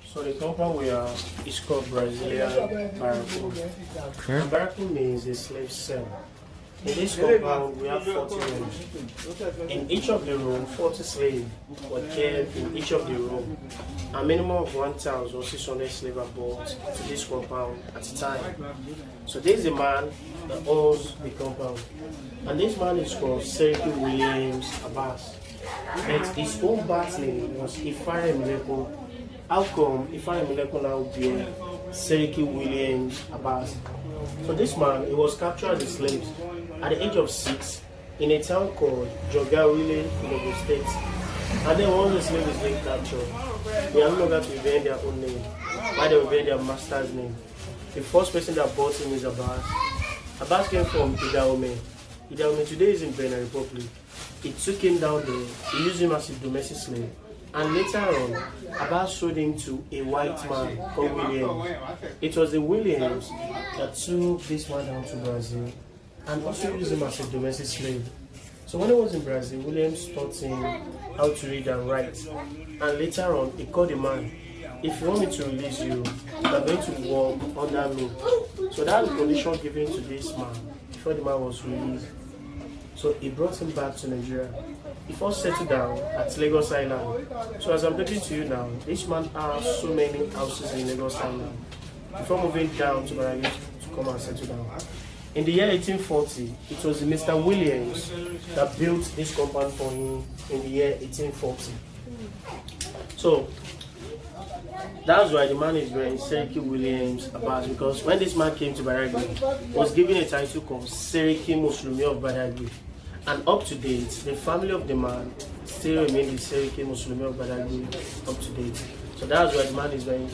So the compound we are is called Brazilian Barracoon. Okay. And Barracoon means a slave cell. In this compound we have 40 rooms. In each of the rooms, 40 slaves were kept in each of the rooms. A minimum of 1,600 slaves are brought to this compound at a time. So this is a man that owns the compound. And this man is called Seriki Williams Abass. But his own birth name was Faremilekun. How come Faremilekun now being Seriki Williams Abass? So this man, he was captured as a slave at the age of 6 in a town called Ijoga Orile in Ogun State. And then once the slave is being captured, they are no longer to revenge their own name, but they revenge their master's name. The first person that bought him is Abass. Abass came from Dahomey. Dahomey today is in Benin Republic. He took him down there, he used him as a domestic slave. And later on, Abass sold him to a white man called Williams. It was the Williams that took this man down to Brazil and also used him as a domestic slave. So when he was in Brazil, Williams taught him how to read and write. And later on, he called the man, if you want me to release you, you are going to work under me. So that was the condition given to this man before the man was released. So he brought him back to Nigeria. He first settled down at Lagos Island. So as I'm talking to you now, this man has so many houses in Lagos Island before moving down to Badagry to come and settle down. In the year 1840, it was Mr. Williams that built this compound for him in the year 1840. So that's why the man is wearing Seriki Williams Abass, because when this man came to Badagry, he was given a title called Seriki Muslimi of Badagry. And up to date, the family of the man still remain the Seriki Muslimi of Badagry up to date. So that's why the man is wearing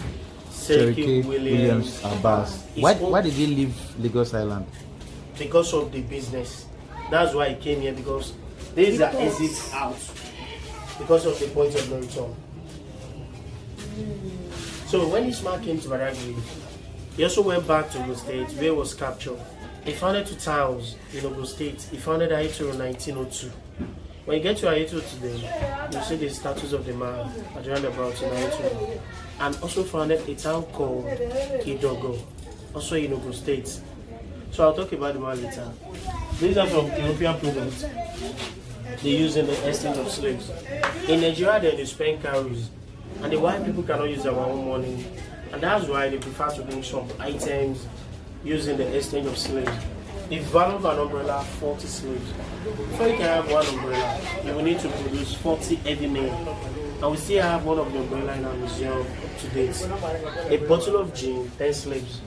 Seriki Williams Abass. Why did he leave Lagos Island? Because of the business. That's why he came here, because there is an exit out because of the point of no return. So when this man came to Badagry, he also went back to Ogun State where he was captured. He founded 2 towns in Ogun State. He founded Aito in 1902. When you get to Aito today, you see the status of the man at around about in Aito. And also founded a town called Ijoga, also in Ogun State. So I'll talk about the man later. These are from European products they use in the exchange of slaves. In Nigeria, they spend calories, and the white people cannot use their own money, and that's why they prefer to bring some items using the exchange of slaves. The value of an umbrella, 40 slaves. Before you can have one umbrella, you will need to produce 40 heavy men. And we still have one of the umbrella in our museum up to date. A bottle of gin, 10 slaves.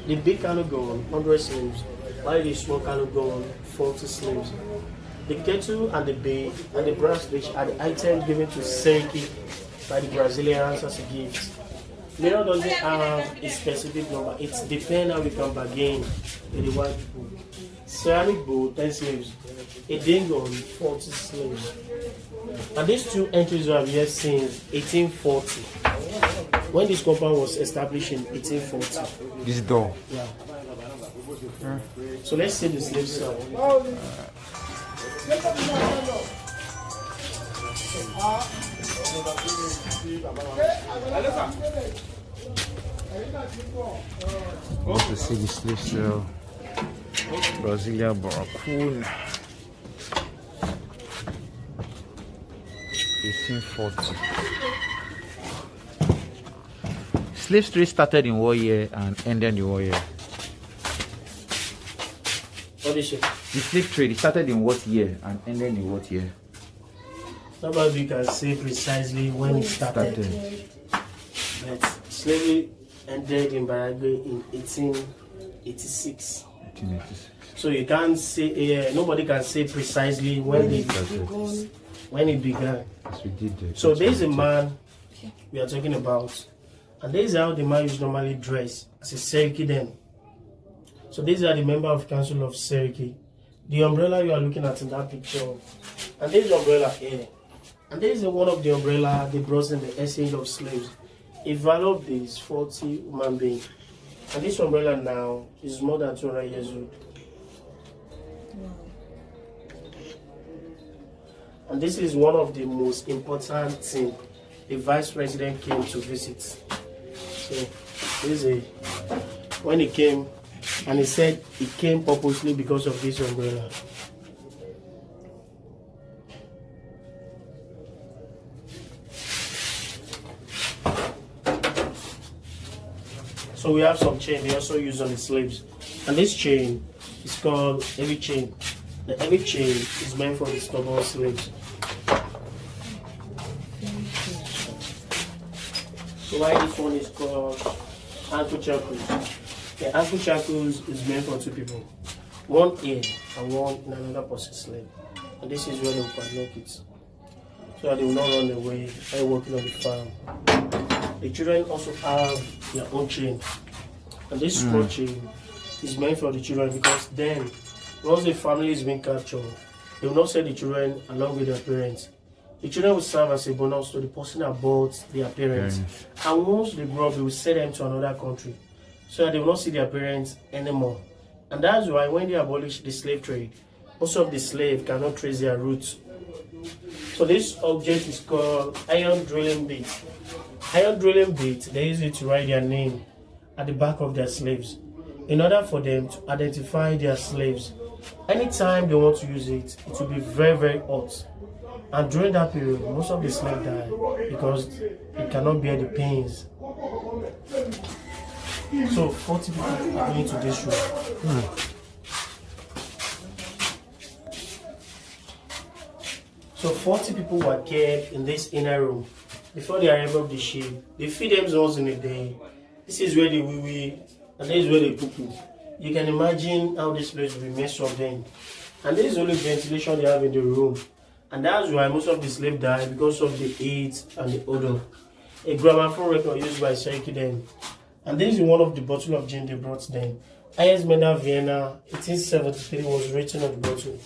The big canoe gun, 100 slaves. While the small canoe gun, 40 slaves. The kettle and the bay and the brass dish are the items given to Seriki by the Brazilians as a gift. Mirror doesn't have a specific number. It depends how we can bargain with the white people. Ceramic bowl, 10 slaves. A dingo, 40 slaves. And these 2 entries we have here since 1840. When this compound was established in 1840. This door? Yeah. So let's see the slave cell. Want to see the slave cell. Brazilian Barracoon. 1840. Slave trade started in what year and ended in what year? What is it? The slave trade started in what year and ended in what year? Nobody can say precisely when it started. But slavery ended in Badagry in 1886. 1886. So you can't say, nobody can say precisely when it began. As we did. So there's a man we are talking about, and this is how the man is normally dressed as a Seriki then. So these are the member of Council of Seriki. The umbrella you are looking at in that picture, and this umbrella here, and this is one of the umbrella they brought in the exchange of slaves. A value of this 40 human beings, and this umbrella now is more than 200 years old. And this is one of the most important things a vice president came to visit. So this is when he came, and he said he came purposely because of this umbrella. So we have some chain they also use on the slaves, and this chain is called heavy chain. The heavy chain is meant for the stubborn slaves. So why this one is called ankle shackles? The ankle shackles is meant for two people, one here and one in another person's slave, and this is where they will padlock it, so that they will not run away while working on the farm. The children also have their own chain, and this small chain is meant for the children, because then once the family is being captured, they will not send the children along with their parents. The children will serve as a bonus to the person that bought their parents. And once they grow up, they will send them to another country, so that they will not see their parents anymore. And that's why when they abolished the slave trade, most of the slaves cannot trace their roots. So this object is called iron drilling bit. Iron drilling bit, they use it to write their name at the back of their slaves, in order for them to identify their slaves. Anytime they want to use it, it will be very, very hot. And during that period, most of the slaves die because they cannot bear the pains. So 40 people are going to this room. So 40 people were kept in this inner room before the arrival of the ship. They feed themselves in a day. This is where they wee, and this is where they poo-poo. You can imagine how this place will be messed up then. And this is only ventilation they have in the room. And that's why most of the slaves die, because of the heat and the odor. A gramophone record used by Seriki then. And this is one of the bottles of gin they brought then. I.S. Mena Vienna 1873 was written on the bottle.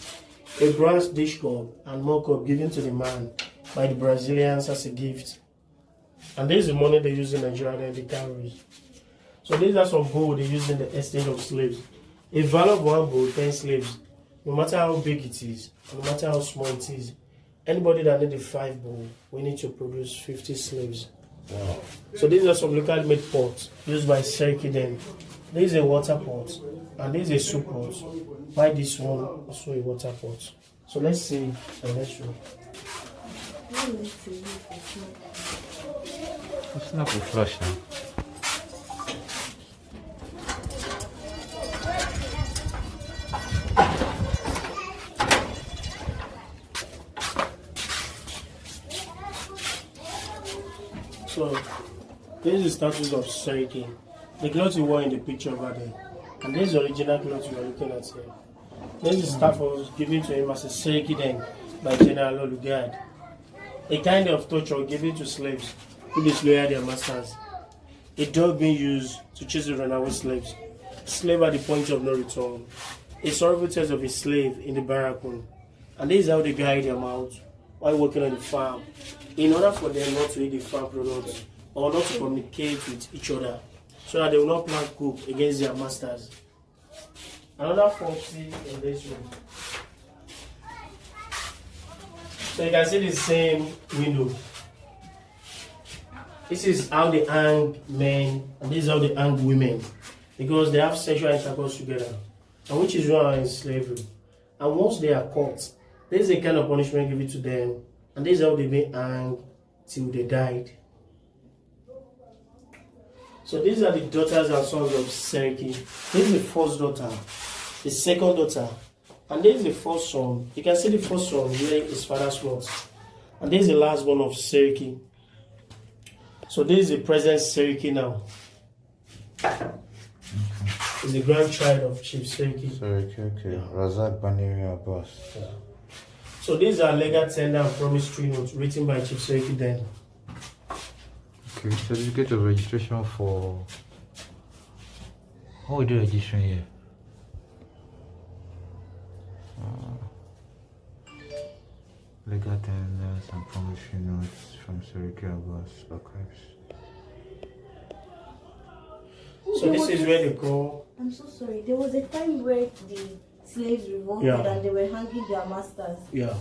A brass dish cup and more cup given to the man by the Brazilians as a gift. And this is the money they use in Nigeria and the calories. So these are some gold they use in the exchange of slaves. A value of one gold, 10 slaves. No matter how big it is, no matter how small it is, anybody that needs a 5 bowl, we need to produce 50 slaves. Wow. So these are some locally made pots used by Seriki then. This is a water pot, and this is a soup pot. Why this one also a water pot? So let's see and let's show. It's not a flush now. So this is the status of Seriki. The clothes you wore in the picture over there. And this is the original clothes you are looking at here. This is staff was given to him as a Seriki then by General Olugard. A kind of torture given to slaves who disloyal their masters. A dog being used to chase the runaway slaves. Slave at the point of no return. A sorrowful test of a slave in the Barracoon. And this is how they guide them out while working on the farm, in order for them not to eat the farm products or not to communicate with each other, so that they will not plant cook against their masters. Another function in this room. So you can see the same window. This is how they hang men, and this is how they hang women, because they have sexual intercourse together, and which is wrong in slavery. And once they are caught, there is a kind of punishment given to them, and this is how they've been hanged till they died. So these are the daughters and sons of Seriki. This is the first daughter, the second daughter, and this is the first son. You can see the first son wearing his father's clothes, and this is the last one of Seriki. So this is the present Seriki now. It's the grandchild of Chief Seriki. Seriki, okay. Yeah. Razak Baniri Abass. Yeah. So these are legal tender and promissory notes written by Chief Seriki then. Okay, certificate of registration for... How we do registration here? Legal tenders and promissory notes from Seriki Abass archives. So this is where they go. I'm so sorry. There was a time where the slaves revolted and they were hanging their masters. Yeah.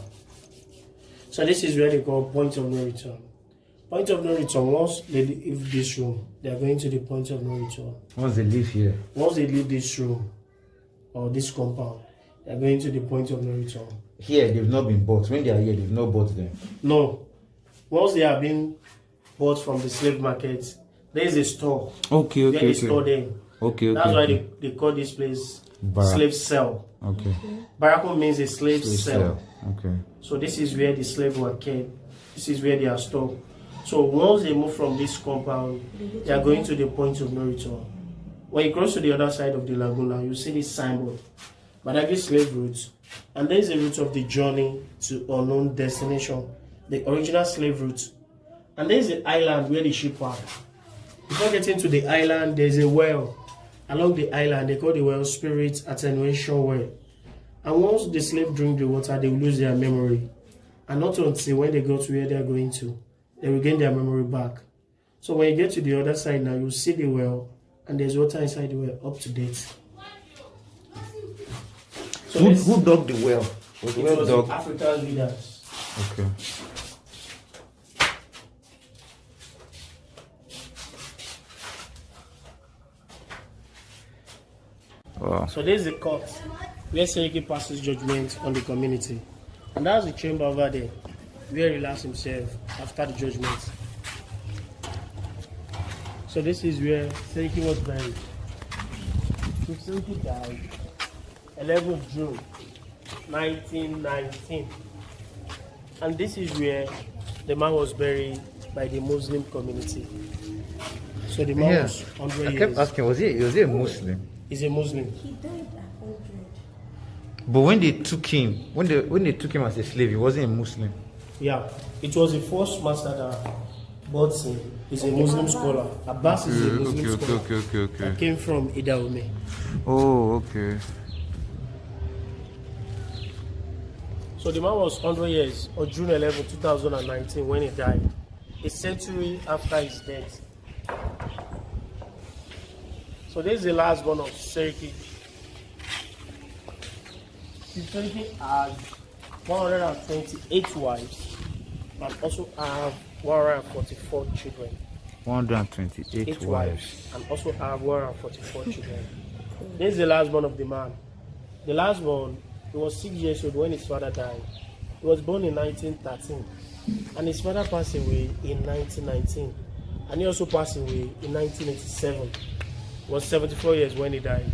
So this is where they go point of no return. Point of no return. Once they leave this room, they are going to the point of no return. Once they leave here. Once they leave this room or this compound, they are going to the point of no return. Here, they've not been bought. When they are here, they've not bought them. No. Once they have been bought from the slave market, there is a store. Okay, Where they store them. Okay. That's why they call this place slave cell. Okay. Barracoon means a slave cell. Okay. So this is where the slaves were kept. This is where they are stored. So once they move from this compound, they are going to the point of no return. When you cross to the other side of the laguna, you see this signboard, Badagry slave route. And there is a route of the journey to unknown destination, the original slave route. And there is the island where the ship are. Before getting to the island, there is a well. Along the island, they call the well Spirit Attenuation Well. And once the slave drink the water, they will lose their memory. And not until when they go to where they are going to, they will gain their memory back. So when you get to the other side now, you see the well, and there's water inside the well, up to date. So who dug the well? Was the well was dug? African leaders. Okay. Wow. So there's the court where Seriki passes judgment on the community. And that's the chamber over there where he relaxed himself after the judgment. So this is where Seriki was buried. So Seriki died 11th June 1919. And this is where the man was buried by the Muslim community. So the man was 100 years. I kept asking, was he a Muslim? He's a Muslim. He died at 100. But when they took him, when they took him as a slave, he wasn't a Muslim. Yeah, it was the first master that bought him. He's a Muslim scholar. Abass is a Muslim scholar. Okay. That came from Dahomey. Oh, okay. So the man was 100 years on June 11, 2019 when he died. A century after his death. So this is the last one of Seriki. Seriki has 128 wives and also have 144 children. 128 wives. And also have 144 children. This is the last one of the man. The last one, he was 6 years old when his father died. He was born in 1913 and his father passed away in 1919 and he also passed away in 1987. He was 74 years when he died.